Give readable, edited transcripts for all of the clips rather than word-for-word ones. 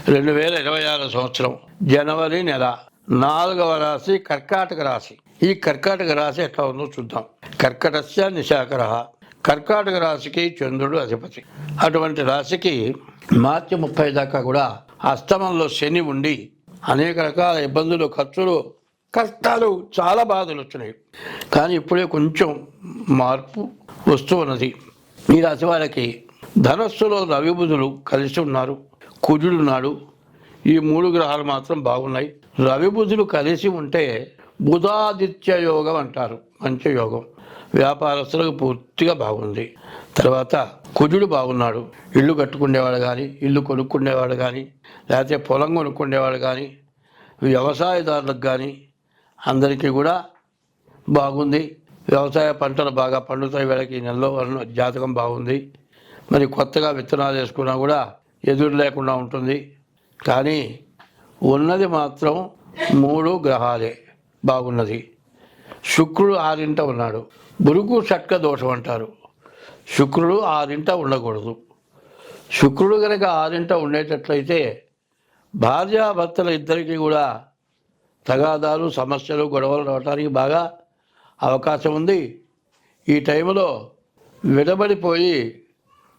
2026 సంవత్సరం జనవరి నెల 4వ రాశి కర్కాటక రాశి. ఈ కర్కాటక రాశి ఎట్లా ఉందో చూద్దాం. కర్కటస్య నిశాకరః. కర్కాటక రాశికి చంద్రుడు అధిపతి. అటువంటి రాశికి మార్చి 30 దాకా కూడా అష్టమంలో శని ఉండి అనేక రకాల ఇబ్బందులు, ఖర్చులు, కష్టాలు, చాలా బాధలు వచ్చినాయి. కానీ ఇప్పుడే కొంచెం మార్పు వస్తూ ఉన్నది. ఈ రాశి వాళ్ళకి ధనస్సులో రవి బుధులు కలిసి ఉన్నారు, కుజుడు ఉన్నాడు. ఈ 3 గ్రహాలు మాత్రం బాగున్నాయి. రవి బుధులు కలిసి ఉంటే బుధాదిత్య యోగం అంటారు, మంచి యోగం. వ్యాపారస్తులకు పూర్తిగా బాగుంది. తర్వాత కుజుడు బాగున్నాడు. ఇల్లు కట్టుకునేవాడు కానీ, ఇల్లు కొనుక్కునేవాడు కానీ, లేకపోతే పొలం కొనుక్కునేవాడు కానీ, వ్యవసాయదారులకు కానీ అందరికీ కూడా బాగుంది. వ్యవసాయ పంటలు బాగా పండుతాయి. వీళ్ళకి ఈ నెలలో జాతకం బాగుంది. మరి కొత్తగా విత్తనాలు వేసుకున్నా కూడా ఎదురు లేకుండా ఉంటుంది. కానీ ఉన్నది మాత్రం 3 గ్రహాలే బాగున్నది. శుక్రుడు 6ంట ఉన్నాడు. బురుకు షట్క దోషం అంటారు. శుక్రుడు 6ంట ఉండకూడదు. శుక్రుడు కనుక 6ంట ఉండేటట్లయితే భార్యాభర్తల ఇద్దరికీ కూడా తగాదాలు, సమస్యలు, గొడవలు రావడానికి బాగా అవకాశం ఉంది. ఈ టైంలో విడబడిపోయి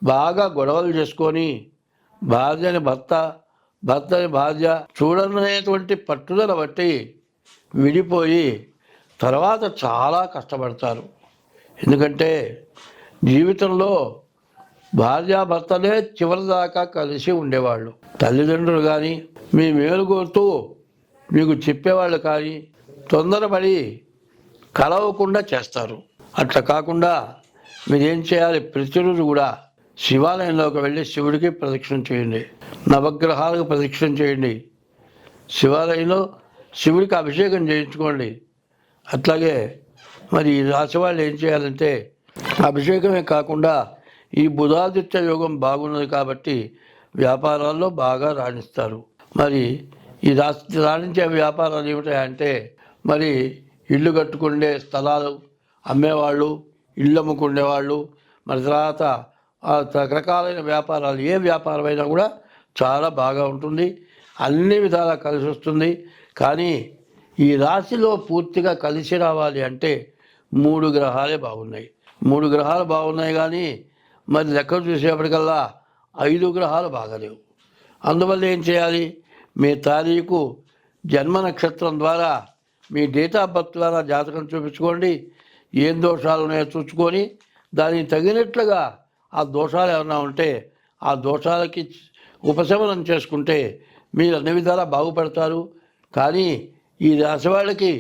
బాగా గొడవలు చేసుకొని భార్యని భర్తని భార్య చూడనేటువంటి పట్టుదల బట్టి విడిపోయి తర్వాత చాలా కష్టపడతారు. ఎందుకంటే జీవితంలో భార్యాభర్తలే చివరిదాకా కలిసి ఉండేవాళ్ళు. తల్లిదండ్రులు కానీ మీ మేలు కోరుతూ మీకు చెప్పేవాళ్ళు కానీ తొందరపడి కలవకుండా చేస్తారు. అట్లా కాకుండా మీరేం చేయాలి, ప్రతిరోజు కూడా శివాలయంలోకి వెళ్ళి శివుడికి ప్రదక్షిణ చేయండి, నవగ్రహాలకు ప్రదక్షిణ చేయండి, శివాలయంలో శివుడికి అభిషేకం చేయించుకోండి. అట్లాగే మరి ఈ రాశి వాళ్ళు ఏం చేయాలంటే అభిషేకమే కాకుండా ఈ బుధాదిత్య యోగం బాగున్నది కాబట్టి వ్యాపారాల్లో బాగా రాణిస్తారు. మరి ఈ రాణించే వ్యాపారాలు ఏమిటాయంటే మరి ఇల్లు కట్టుకునే స్థలాలు అమ్మేవాళ్ళు, ఇళ్ళు అమ్ముకునేవాళ్ళు, మరి తర్వాత రకరకాలైన వ్యాపారాలు, ఏ వ్యాపారమైనా కూడా చాలా బాగా ఉంటుంది. అన్ని విధాలా కలిసి వస్తుంది. కానీ ఈ రాశిలో పూర్తిగా కలిసి రావాలి అంటే 3 గ్రహాలే బాగున్నాయి. 3 గ్రహాలు బాగున్నాయి కానీ మరి లెక్క చూసేప్పటికల్లా 5 గ్రహాలు బాగలేవు. అందువల్ల ఏం చేయాలి, మీ తారీఖు జన్మ నక్షత్రం ద్వారా మీ డేట్ ఆఫ్ బర్త్ ద్వారా జాతకం చూపించుకోండి. ఏం దోషాలు ఉన్నాయో చూసుకొని దానికి తగినట్లుగా ఆ దోషాలు ఏమైనా ఉంటే ఆ దోషాలకి ఉపశమనం చేసుకుంటే మీరు అన్ని విధాలా బాగుపడతారు. కానీ ఈ రాశి వాళ్ళకి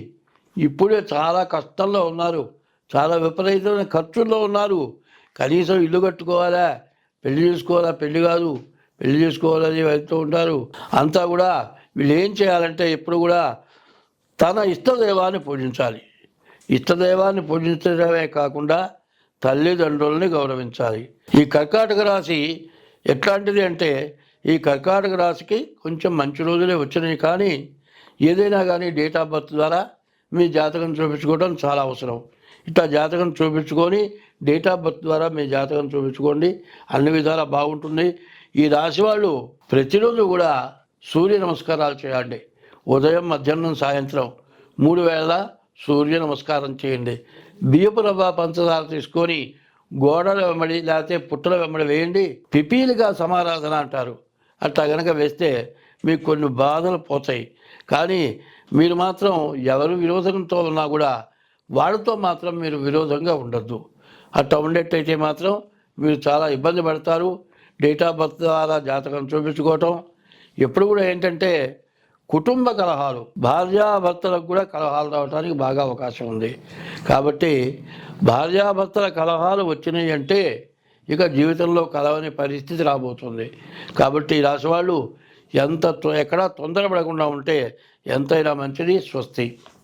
ఇప్పుడే చాలా కష్టంలో ఉన్నారు, చాలా విపరీతమైన ఖర్చుల్లో ఉన్నారు. కనీసం ఇల్లు కట్టుకోవాలా, పెళ్లి చేసుకోవాలా, పెళ్లి కాదు పెళ్లి చేసుకోవాలని వెళ్తూ ఉంటారు. అంతా కూడా వీళ్ళు ఏం చేయాలంటే ఎప్పుడు కూడా తన ఇష్టదైవాన్ని పూజించాలి. ఇష్టదైవాన్ని పూజించడమే కాకుండా తల్లిదండ్రులని గౌరవించాలి. ఈ కర్కాటక రాశి ఎట్లాంటిది అంటే ఈ కర్కాటక రాశికి కొంచెం మంచి రోజులే వచ్చినాయి. కానీ ఏదైనా కానీ డేట్ ఆఫ్ బర్త్ ద్వారా మీ జాతకం చూపించుకోవడం చాలా అవసరం. ఇట్లా జాతకం చూపించుకొని డేట్ ఆఫ్ బర్త్ ద్వారా మీ జాతకం చూపించుకోండి, అన్ని విధాలా బాగుంటుంది. ఈ రాశి వాళ్ళు ప్రతిరోజు కూడా సూర్య నమస్కారాలు చేయండి. ఉదయం, మధ్యాహ్నం, సాయంత్రం 3 వేళ సూర్య నమస్కారం చేయండి. బియ్యపు రవ్వ, పంచదార తీసుకొని గోడల వెంబడి లేకపోతే పుట్టల వెంబడి వేయండి. పిపీలుగా సమారాధన అంటారు. అట్లా కనుక వేస్తే మీకు కొన్ని బాధలు పోతాయి. కానీ మీరు మాత్రం ఎవరు విరోధంతో ఉన్నా కూడా వాళ్ళతో మాత్రం మీరు విరోధంగా ఉండద్దు. అట్లా ఉండేట్టయితే మాత్రం మీరు చాలా ఇబ్బంది పడతారు. డేట్ ఆఫ్ బర్త్ ద్వారా జాతకం చూపించుకోవటం ఎప్పుడు కూడా ఏంటంటే కుటుంబ కలహాలు, భార్యాభర్తలకు కూడా కలహాలు రావడానికి బాగా అవకాశం ఉంది. కాబట్టి భార్యాభర్తల కలహాలు వచ్చినాయి అంటే ఇక జీవితంలో కలవని పరిస్థితి రాబోతుంది. కాబట్టి ఈ రాశి వాళ్ళు ఎక్కడా తొందరపడకుండా ఉంటే ఎంతైనా మంచిది. స్వస్తి.